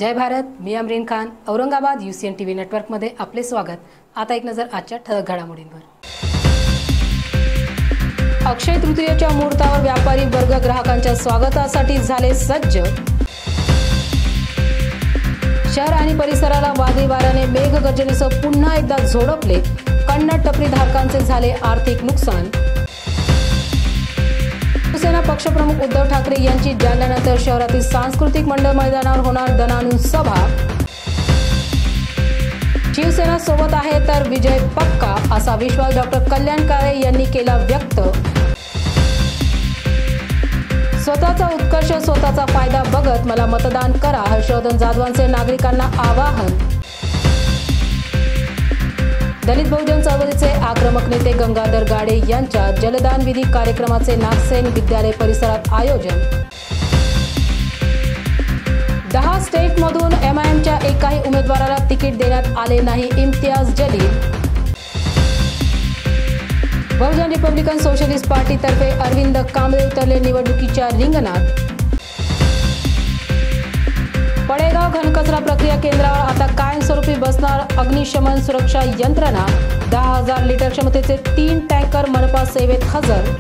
जय भारत, मी Amreen Khan, Aurangabad UCN TV नेटवर्कमध्ये आपले स्वागत। आता एक नजर आजच्या ठळक घडामोडींवर। अक्षय तृतीयेच्या मुहूर्तावर व्यापारी वर्ग ग्राहकांच्या स्वागतासाठी झाले सज्ज। शहर आणि परिसराला वादळी वाऱ्याने मेघगर्जनेसह पुन्हा एकदा झोडपले। कन्नड टपरी धारकांचे झाले आर्थिक नुकसान। शिवसेना पक्षप्रमुख उद्धव ठाकरे यांची जालन्यानंतर शहरातील सांस्कृतिक मंडळ मैदानावर होणार दणाणून सभा। शिवसेना सोबत आहे तर विजय पक्का, असा विश्वास डॉक्टर कल्याण काळे यांनी केला व्यक्त। स्वतःचा उत्कर्ष स्वतःचा फायदा बघत मला मतदान करा, हर्षवर्धन जाधवांचे नागरिकांना आवाहन। दलित बहुजन चळवळीचे आक्रमक नेते गंगाधर गाडे यांच्या जलदान विधी कार्यक्रमाचे नागसेन विद्यालय परिसरात आयोजन। 10 स्टेटमधून MIMच्या एकाही उमेदवाराला तिकीट देण्यात आले नाही, इम्तियाज जलील। बहुजन रिपब्लिकन सोशलिस्ट पार्टीतर्फे अरविंद कांबळे उतरले निवडणुकीच्या रिंगणात। पडेगाव घनकचरा प्रक्रिया केंद्रावर आता कायमस्वरूपी बसणार अग्निशमन सुरक्षा यंत्रणा। 10,000 लिटर क्षमतेचे 3 टँकर मनपा सेवेत हजर।